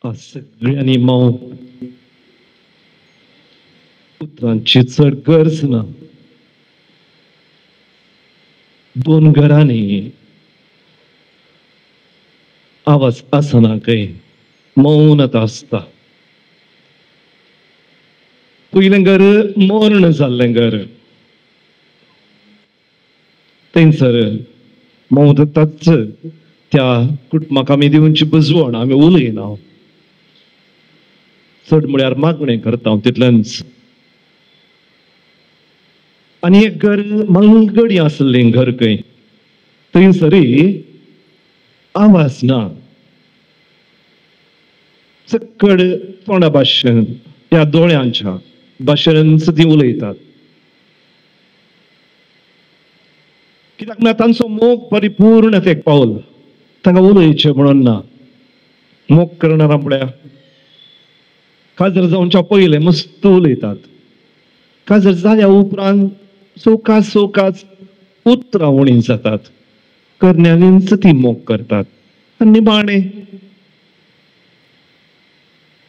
सगळ्यांनी माव उतरांची चड गरज ना. दोन घरांनी आवाज आसना काही मौनता आसता. पयलें घर मरण जाल्लें घर, थंयसर मौनताच त्या कुटुंबाक आमी दिवची बुजवण आमी उलयना. चड म्हळ्यार मागणें करता हांव तितलेंच. आनी एक घर मंगडी आसलें घर खंय, थंयसरी आवाज ना. चक्कड तोंडा भाशेन ह्या दोळ्यांच्या भाशेन ती उलयतात. कित्याक ना तांचो मोग परिपूर्ण तेक पावला. तांकां उलयचें म्हणून ना. मोग करणारा म्हळ्यार काजर जावच्या पयलें मस्त उलयतात. काजर जाल्या उपरांत सोकास सोकास उतरां उणी जातात. करण्यानीच ती मोग करतात. आनी निमाणें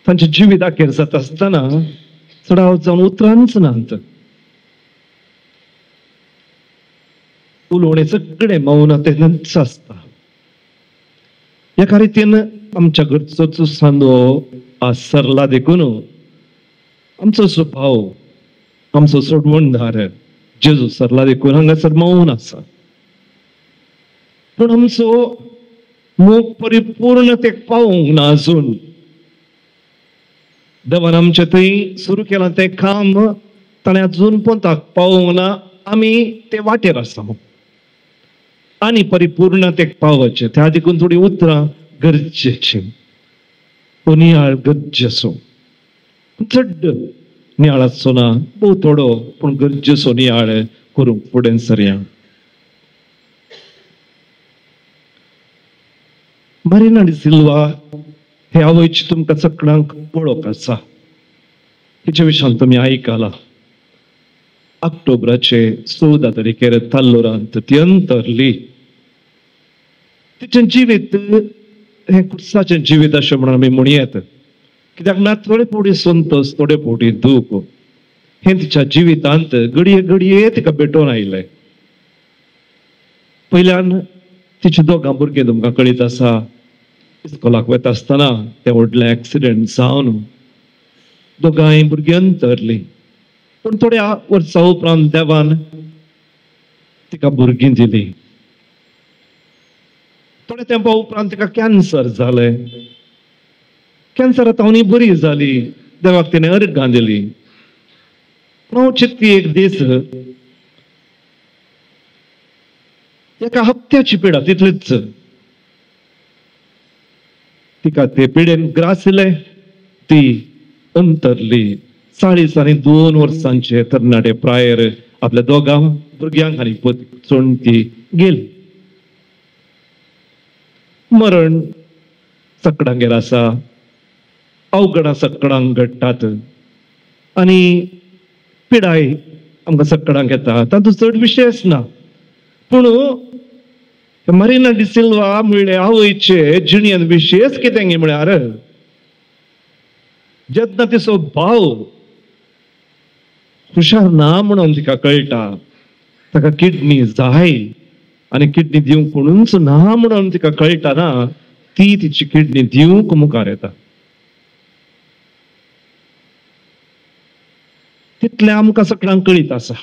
तांच्या जिविताचेर जाता आसतना चडाव जावन उतरांच नात. उलोवणें सगळें मौनतेनच आसता. एका रितीन आमच्या घरचो सांदो आज सरला देखून आमचो स्वभाव, आमचो सोडवणदार जेजू सरला देखून हांगासर मौन आसा. पूण आमचो मोग परिपूर्ण तेक पावोंक ना अजून. देवान आमचे थंय सुरू केलां तें काम ताणें अजून पोंताक पावोंक ना. आमी ते वाटेर आसा आनी परिपूर्ण तेक पावचे. त्या देखून थोडी उतरां गरजेची. नियाळ गरजेचो, चड नियाळाचो ना, भोव थोडो पूण गरजेचो नियाळ करूंक फुडें सरया. मारिना डी सिल्वा हे आवयची तुमकां सगळ्यांक वळख आसा. हेचे विशयान तुमी आयकलां. ऑक्टोबराचे 14 तारखेर ताल्लोरांत ती अंतरली. तिचें जिवीत हें क्रुसाचें जिवीत अशें म्हणून आमी म्हणयेत. कित्याक ना थोडे फावटी संतोश, थोडे फावटी दूख हें तिच्या जिवितांत घडये घडये तिका भेटोवन आयलें. पयल्यान तिची दोगां भुरगीं तुमकां कळीत आसा. इस्कोलाक वता आसतना तें व्हडलें एक्सिडेंट जावन दोगांय भुरगीं अंतरलीं. पूण थोड्या वर्सां उपरांत देवान तिका भुरगीं दिलीं. थोड्या तेंपा उपरांत तिका कॅन्सर जालें. कॅन्सरांतल्यान बरी जाली. देवाक तिणें अर्गां दिलीं. हांव चिंत्ती एक दीस एका हप्त्याची पिडा तितलीच. तिका ते पिडेन ग्रासले. ती अंतरली. 42 वर्सांचे तरणाटे प्रायर आपल्या दोगां भुरग्यांक आनी पतीक सोडून ती गेली. मरण सगळ्यांगेर आसा. अवघडां सगळ्यांक घडटात आनी पिडाय आमकां सगळ्यांक येता. तातूंत चड विशयच ना. पूण मारिना डी सिल्वा म्हणले आवयचे जिणेंत विशेष कितें म्हळ्यार जेन्ना तिचो भाव हुशार ना म्हणून तिका कळटा. ताका किडनी जाय आनी किडनी दिवंक कोणूच ना म्हणून तिका कळटाना ती तिची किडनी दिवंक मुखार येता. तितलें आमकां सगळ्यांक कळीत आसा.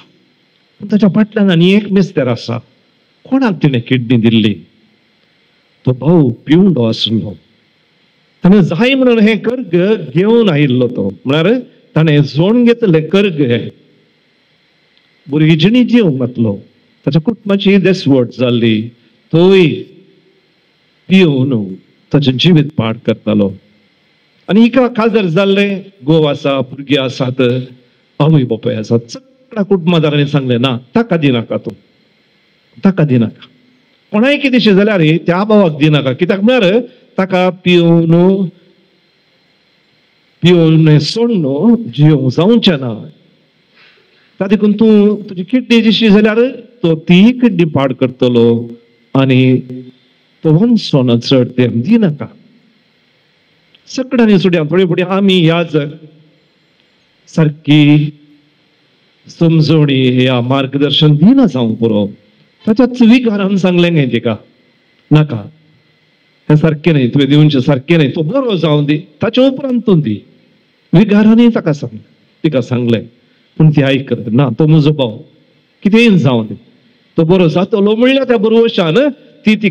पूण ताच्या फाटल्यान आनी एक मिस्तेर आसा. कोणाक तिणें किडनी दिल्ली? तो भाव पिवंडो आसलो. ताणें जाय म्हणून हें कर्ग घेवन आयिल्लो तो. म्हळ्यार ताणें जोण घेतले कर्ग हे भुरगीं जिणी दिवंक वतलो. ताच्या कुटुंबाची देसवट जाल्ली. तोय पिवन ताचें जिवीत पाड करतालो. आनी हिका काजर जाल्लें. घोव आसा, भुरगीं आसात, आवय बापूय आसात. सगळ्या कुटुंबदारांनी सांगलें ना ताका दिनाका, तूं ताका दिनाका. कोणाय कितेंशें जाल्यार त्या भावाक दिनाका. कित्याक म्हळ्यार ताका पिवन सोडून जिवंक जावचें ना. त्या देखून तूं तुजी किडनी जशी जाल्यार तो ती किडनी पाड करतलो आनी तो वंशोन चड तें दिनाका. सकडांनी सुद्या थोडी फुडें आमी ह्या सारकी समजणी या मार्गदर्शन दिना जावंक पुरो ताच्याच विकारान सांगलें गे तिका नाका हें सारकें न्ही तुवें दिवचें सारकें न्ही तो बरो जावं दी ताच्या उपरांत तूं दी विकारांनी ताका तिका सांगलें पूण ती आयकत ना तो म्हजो भाव कितेंय जावं दी तो बरो जातलो म्हणल्यार त्या बरोवशान ती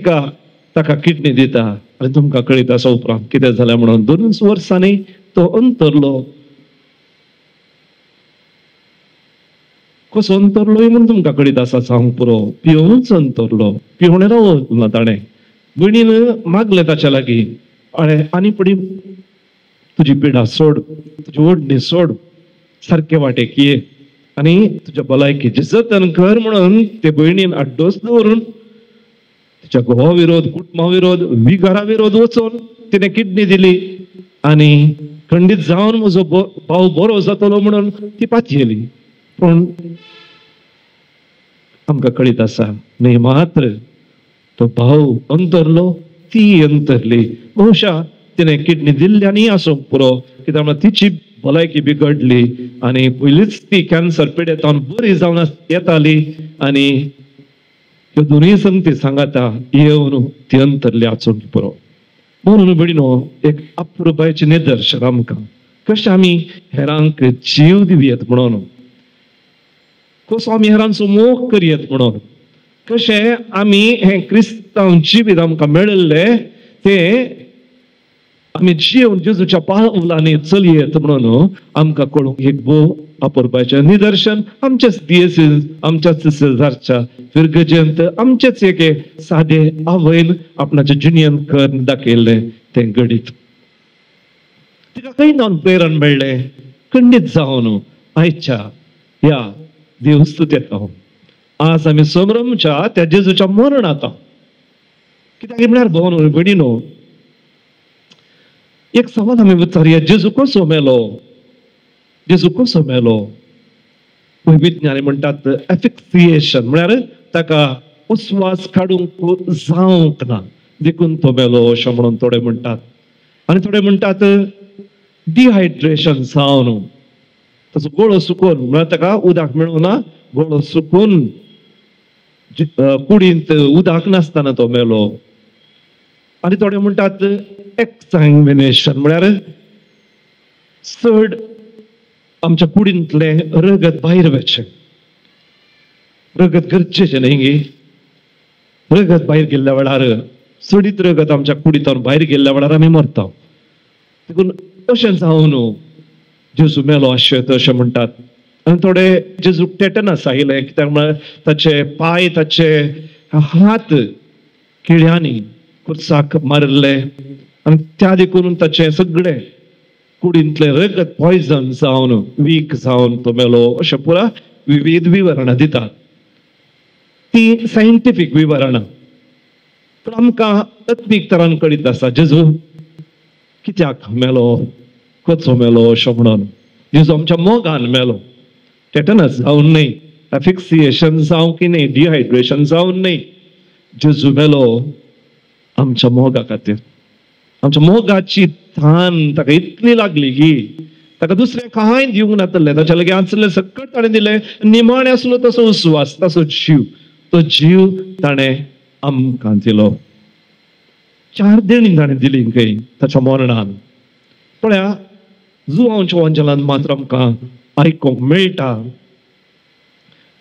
ताका किडनी दिता आनी तुमकां कळीत आसा उपरांत कितें जालें म्हणून 2 वर्सांनी तो अंतरलो कसो अंतरलोय म्हणून तुमकां कळीत आसा सांग पुरो पिवूनच अंतरलो पिवणे रावलो ताणें भयणीन मागलें ताच्या लागीं आनी पडी तुजी पिडा सोड तुजी ओडणी सोड सारके वाटेक ये आनी तुज्या भलायकेची जतन कर म्हणून ते भयणीन आड्डोस दवरून तिच्या घोवा विरोध कुटुंबा विरोध विगारा विरोध वचून तिने किडनी दिली आनी खंडीत जावन म्हजो भाव बरो जातलो म्हणून ती पातयेली पूण आमकां कळीत आसा न्ही मात्र तो भाव अंतरलो ती अंतरली बहुशा तिने किडनी दिल्ली आनी आसूंक पुरो कित्याक म्हळ्यार तिची भलायकी बिगडली आनी पयलींच ती कॅन्सर पिडेतावन बरी जावन येताली आनी ह्यो दोनूय संगती सांगाता येवन ती अंतरली आसूंक पुरो म्हणून भयणीनो एक अप्रुपाचें निदर्शन आमकां कशें आमी हेरांक जीव दिवयेत म्हणून कसो आमी हेरांचो मोग करयेत म्हणून कशें आमी हें क्रिस्तांव जिवीत आमकां मेळिल्लें तें आमी जीवन जेजूच्या पावलांनी चलयेत म्हणून आमकां कळूंक एक भोव अपुरबाचें निदर्शन आमचेच दियेसीस आमच्याच शेजारच्या फिरगजेंत आमचेच एक सादे आवयन आपणाच्या जिणेंत करून दाखयल्लें तें घडीत तिका खंय जावन प्रेरण मेळ्ळें खंडीत जावन आयच्या ह्या देवस्तुतेंत आज आमी समरमच्या त्या जेजूच्या मरणांत कित्याक म्हळ्यार भोवन भयणीनो एक सवाल आमी विचारया जेजू कसो मेलो जेजू कसो मेलो विज्ञानी म्हणटात एफिक्सिएशन म्हळ्यार ताका उस्वास काडूंक जावंक ना देखून तो मेलो अशें म्हणून थोडे म्हणटात आनी थोडे म्हणटात डिहायड्रेशन जावन ताचो गोळो सुकून म्हळ्यार ताका उदक मेळूना गोळो सुकून कुडींत उदक नासतना तो मेलो आनी थोडे म्हणटात एक्सामिनेशन म्हळ्यार चड आमच्या कुडींतले रगत भायर वचचें रगत गरजेचें न्ही गे रगत भायर गेल्ल्या वेळार चडीत रगत आमच्या कुडींतल्यान भायर गेल्ल्या वेळार आमी मरता देखून अशें जावन जेजू मेलो आशेत अशें म्हणटात आनी थोडे जेजूक टेटनस आयिल्लें कित्याक म्हळ्यार ताचे पाय ताचे हात किळ्यांनी कुर्साक मारिल्ले आनी त्या देखून ताचे सगळे कुडींतले रगत पॉयझन जावन वीक जावन तो मेलो अशें पुरा विविध विवरणां दितात ती सायंटिफीक विवरणां पूण आमकां तत्वीक तरान कळीत आसा जेजू कित्याक मेलो कसो मेलो अशें म्हणून जेजू आमच्या मोगान मेलो टेटनस जावन न्ही एफिक्सिएशन जावं की न्ही डिहायड्रेशन जावन न्ही जेजू मेलो आमच्या मोगा खातीर आमच्या मोगाची थान ताका इतली लागली की ताका दुसरें कांय दिवंक नातलें ताच्या लागीं आसलें सकट ताणें दिलें निमाणें आसलो तसो उस्वास तसो जीव तो जीव ताणें आमकां दिलो 4 देणी ताणें दिली खंय ताच्या मरणान पळया जुवांच्या वंजलांत मात्र आमकां आयकूंक मेळटा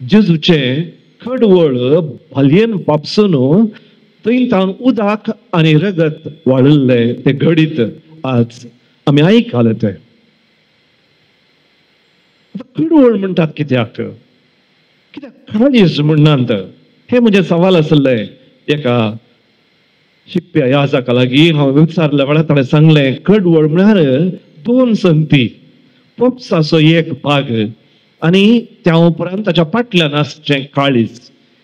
जेजूचें खडवळ भालयेन पापसून थंयतान उदक आनी रगत वाळिल्ले ते घडीत आज आमी आयकले ते खडवळ म्हणटात कित्याक काळीज म्हणनात हे म्हजे सवाल आसले एका शिकप्या याजका लागीं हांव विचारल्या वेळार ताणें सांगलें खडवळ म्हळ्यार 2 संगती पप्साचो एक भाग आनी त्या उपरांत ताच्या फाटल्यान आसचें काळीज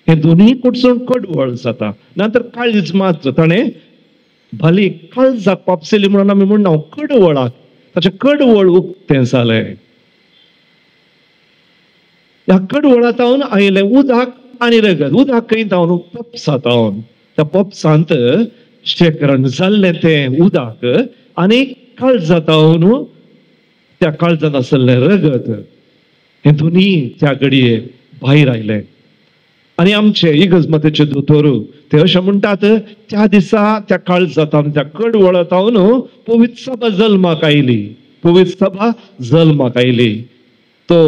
हे दोनूय कडसून खडवळ जाता नातर काळीज मात्र ताणें भाली काळजाक पापसिली म्हणून आमी म्हणना कडवळाक ताचें कडवळ उक्तें जालें ह्या कडवळांतावन आयलें उदक आनी रगत उदक खंय तावन पप्सांतावन त्या पप्सांत शेकरण जाल्लें तें उदक आनी काळजा न्हू त्या काळजान आसलें रगत हे दोन्ही त्या घडये भायर आयले आणि आमचे इगर्जमातेचे दोतोर ते अशें म्हणटात त्या दिसा त्या काळजांतान त्या कडवळांतान पवित्र सभा जल्माक आयली पवित्र सभा जल्माक आयली तो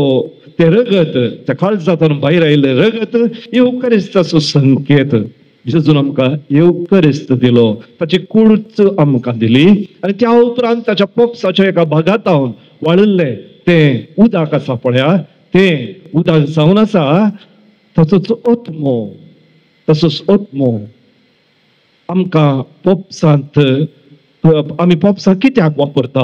ते रगत त्या काळजांतान भायर आयिल्लें रगत येवकारिस्ताचो संकेत जेजून आमकां येवकारिस्त दिलो ताची कुडच आमकां दिली आनी त्या उपरांत ताच्या पोपसाच्या एका भागांतान वाळिल्लें तें उदक आसा पळया तें उदक जावन आसा तसोच ओत्मो तसोच ओत्मो आमकां पोपसांत आमी पोपसां कित्याक वापरता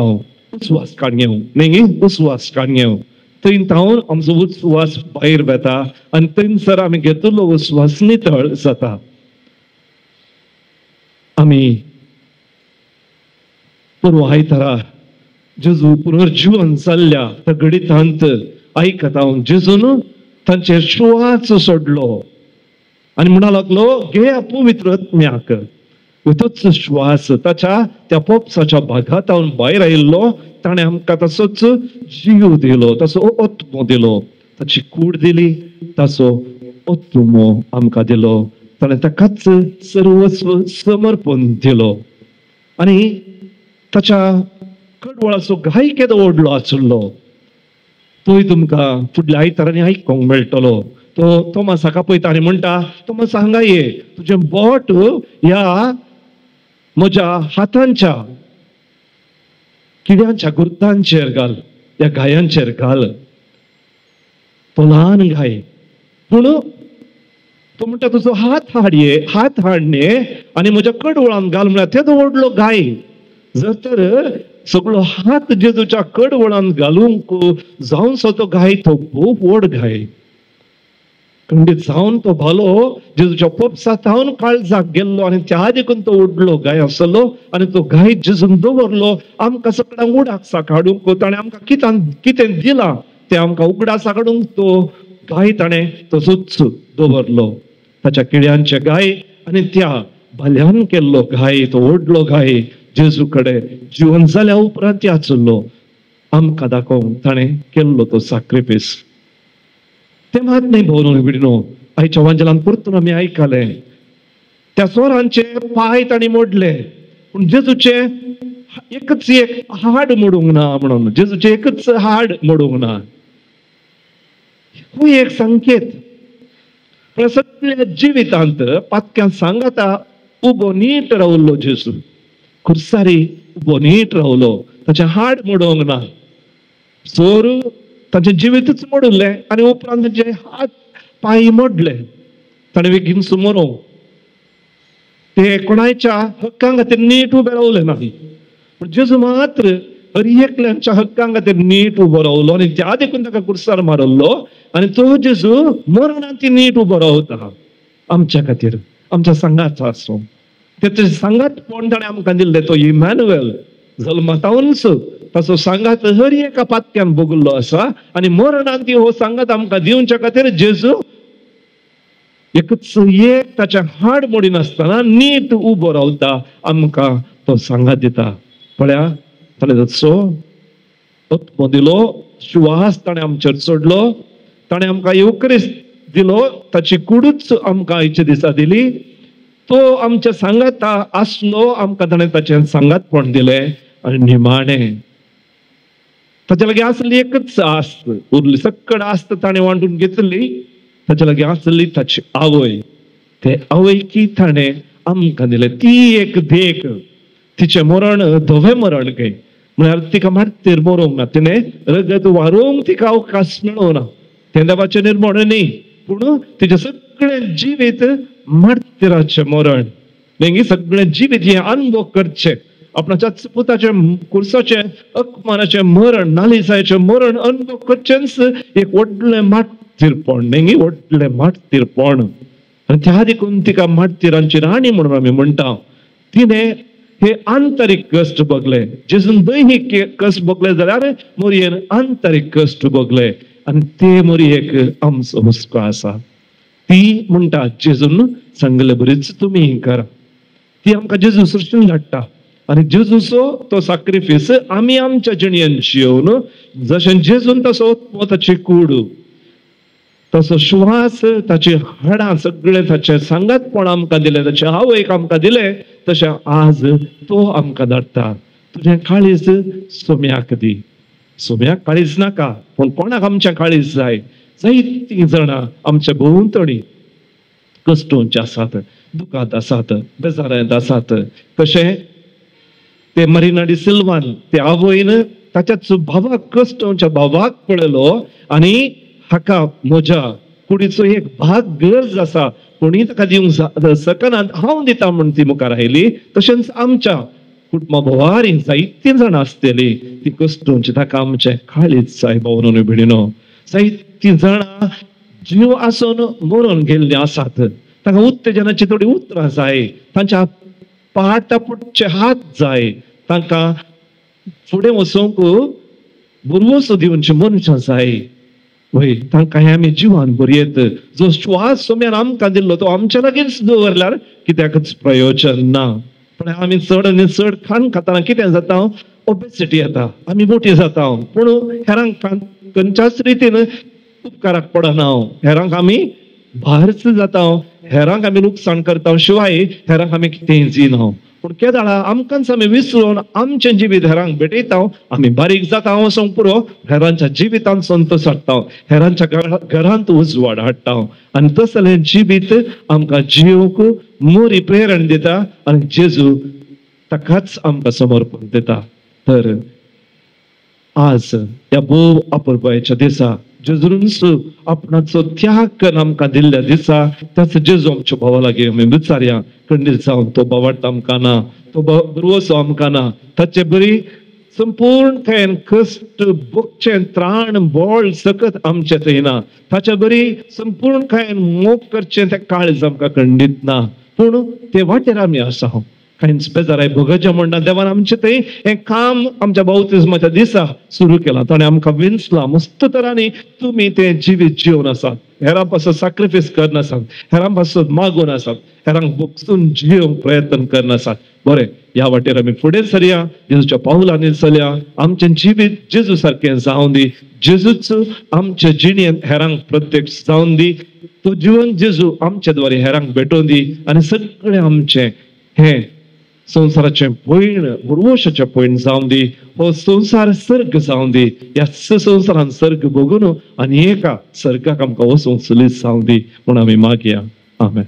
उस्वास काडूंक न्ही उस्वास काडूंक थंय थावन आमचो उस्वास भायर वेता आनी थंयसर आमी घेतिल्लो उस्वास नितळ जाता आमी परवा आयतारा जेजू पुनर्जीवन जाल्ल्या त्या घडींत आयकता जेजून तांचेर श्वास सोडलो आनी म्हणूंक लागलो घे पवित्र आत्म्याक तोच श्वास ताच्या त्या पोपसाच्या भागांतान भायर आयिल्लो ताणें आमकां तसोच जीव दिलो तसो ओत्मो दिलो ताची कूड दिली ताचो ओत्मो आमकां दिलो ताणें ताकाच सर्वस्व समर्पण दिलो आनी ताच्या कडवळाचो घाय केदो ओडलो आसलो तोय तुमकां फुडल्या आयतारांनी आयकोंक मेळटलो तो तोमासाका पळयता आनी म्हणटा तोमास हांगा ये तुजें बोट ह्या म्हज्या हातांच्या किड्यांच्या गुर्तांचेर घाल ह्या घायांचेर घाल तो ल्हान घाय पूण तो म्हणटा तुजो हात हाडणे आनी म्हज्या कडवळान घाल म्हळ्यार तेदो व्हडलो घाय जर तर सगळो हात जेजूच्या कडवळान घालूंक जावनसो तो घाय तो खूब व्हड घाय खंडीत जावन तो भालो जेजूच्या पोपसांतावन काळजाक गेल्लो आनी त्या देखून तो व्हडलो घाय आसलो आनी तो घाय जेजून दवरलो आमकां सगळ्यांक उगडासा काडूंक ताणें आमकां कितें दिलां तें आमकां उगडासा काडूंक तो घाय ताणें तसोच दवरलो ताच्या किड्यांचे घाय आनी त्या भाल्यान केल्लो घाय तो व्हडलो घाय जेजू कडेन जीवन जाल्या उपरांत आचुल्लो आमकां दाखोवंक ताणें केल्लो तो सॅक्रिफायस ते मात नाही भोवून विडनो आयच्या वांजलान परतून आमी आयकलें त्या सोरांचे पाय ताणी मोडले पूण जेजूचे एकच एक हाड मोडूंक ना म्हणून जेजूचे एकच हाड मोडूंक ना हो एक संकेत सगळ्या जिवितांत पातक्यान सांगाता उबो नीट रावलो जेजू खुर्सारी उबो नीट रावलो ताचे हाड मोडोंक ना सोर तांचे जिवीतच मोडले आनी उपरांत तांचे हात पांय मोडले ताणें बेगीन सुमरो ते कोणाच्या हक्कां खातीर नीट उबे रावले ना पूण जेजू मात्र हर एकल्याच्या हक्कां खातीर नीट उबो रावलो आनी त्या देखून ताका कुर्सार मारल्लो आनी तो जेजू मरणांत नीट उबो रावता आमच्या खातीर आमच्या संघाचा आसूं त्याचे सांगात कोण ताणें आमकां दिल्ले तो इमॅन्युएल जल्मातावनच तसो सांगात हर एका पातक्यान भोगल्लो आसा आनी मरणांत हो सांगात आमकां दिवच्या खातीर जेजू एकच एक ताच्या हाड मोडी नासतना नीट उबो रावता आमकां तो सांगात दिता पळया ताणें तसो ओत्मो दिलो श्वास ताणें आमचेर सोडलो ताणें आमकां येवकारिस्त दिलो ताची कुडूच आमकां आयच्या दिसा दिली तो आमच्या सांगात आसलो आमकां ताणें ताचें सांगातपण दिलें आनी निमाणें ताचे लागीं आसली एकच आस्त उरली सक्कड आस्त ताणें वांटून घेतली ताचे लागीं आसली ताची आवय ते आवयकी ताणें आमकां दिलें ती एक देख तिचें मरण धवें मरण काय म्हळ्यार तिका मारतेर मरोंक ना तिणें रगत वारोवंक तिका अवकाश मेळो ना तें देवाचें निर्मण न्ही पूण तिचें सगळें जिवीत मारतेराचें मरण न्ही सगळें जिवीत हें अनुभव करचें आपणाच्या पुताचें कुर्साचें अपमानाचें मरण नालिसाचें मरण अनुभव करचेंच एक व्हडलें मारतीरपण न्ही व्हडलें मारतीरपण आनी त्या देखून तिका मारतीरांची राणी म्हणून आमी म्हणटा तिणें हे आंतरीक कश्ट भोगले जेजून दैहीक कश्ट भोगले जाल्यार मोरयेन आंतरीक कश्ट भोगले आनी ते मोरयेक आमचो हुस्को आसा ती म्हणटा जेजून सांगले बरीच तुमी करा ती आमकां जेजू सृश्टीन धाडटा आणि जेजूचो तो सॅक्रिफाइस आम्ही आमच्या जिणेन जियोवन जशें जेजून तसो ताची कूड तसो श्वास ताची हाडां सगळे ताचे सांगातपण आमकां दिले ताचे आवयक आमकां दिले तशें आज तो आमकां धाडटा तुझें काळीज सोम्याक दी सोम्याक काळीज नाका पूण कोणाक आमच्या काळीज जाय जायतीं जाणां आमच्या भोंवतणी कश्टांचे आसात दुखांत आसात बेजारांत आसात कशें ते मरिना डी सिल्वान ते आवयन ताच्या भावाक कश्टांच्या भावाक पळयलो आनी हाका म्हज्या कुडीचो एक भाग गरज आसा कोणी ताका दिवंक सकना हांव दिता म्हूण ती मुखार आयली तशेंच आमच्या कुटुंबा भोवारी जायतीं जाणां आसतलीं ती कश्टांची ताका आमचें काळीज जाय भोवनो भिणीनो जायतीं जाणां जीव आसून मरून गेल्लीं आसात तांकां उत्तेजनाची थोडी उतरां जाय तांच्या पाटापुटचे हात जाय तांकां फुडें वचूंक बुरवोसो दिवची मनशां जाय वय तांकां हे आमी जिवान भरयेत जो श्वास सोम्यान आमकां दिल्लो तो आमच्या लागींच दवरल्यार कित्याकच प्रयोजन ना पण आमी चड आनी चड खाण खातना कितें जाता ओबेसिटी येता आमी मोठी जाता पूण हेरांक खंयच्याच रितीन उपकाराक पडना हेरांक आमी भायरच जाता हेरांक आमी लुकसाण करता शिवाय हेरांक आमी कितेंय दिना पूण केदाळा आमकांच आमी विसरून आमचें जिवीत हेरांक भेटयता आमी बारीक जाता वचोंक पुरो हेरांच्या जिवितांत संतोश हाडटा हेरांच्या घरांत उजवाड हाडटा आनी तसलें जिवीत आमकां जियोंक मोरी प्रेरण दिता आनी जेजू ताकाच आमकां समर्पण दिता तर आज ह्या भोव अपुरबायेच्या दिसा जेजून आपणाचो त्याग करून आमकां दिल्ल्या दिसा त्याच जेजू आमच्या भावा लागीं आमी विचारया खंडीत जावन तो भावार्थ आमकां ना तो बुरवोसो आमकां ना ताचे बरी संपूर्णपणे कश्ट भोगचें त्राण बोळ सकत आमचे थंय ना ताचे बरी संपूर्णपणे मोग करचें तें काळीज आमकां खंडीत ना पूण ते वाटेर आमी आसा कांयच बेजाराय भोगच्या म्हणटा देवान आमचें थंय हें काम आमच्या बावतिजमाच्या दिसा सुरू केलां ताणें आमकां विंचलां मस्त तरांनी तुमी तें जिवीत जिवन आसात हेरां पासून सॅक्रिफाइस करनासात हेरां पासून मागून आसात हेरांक भोगसून जियोंक प्रयत्न करनासात बरें ह्या वाटेर आमी फुडें सरया जेजूच्या पावलांनी चलया आमचें जिवीत जेजू सारकें जावं दी जेजूच आमच्या जिणेंत हेरांक प्रत्यक्ष जावन दी तो जिवन जेजू आमचे द्वारे हेरांक भेटोवन दी आनी सगळें आमचें हें संसाराचें पैण बुरवोशाचें पैण जावं दी हो संसार सर्ग जावं दी ह्या संसारान सर्ग भोगून आनी एका सर्गाक आमकां वचूंक सुलीत जावं दी म्हूण आमी मागया आमेन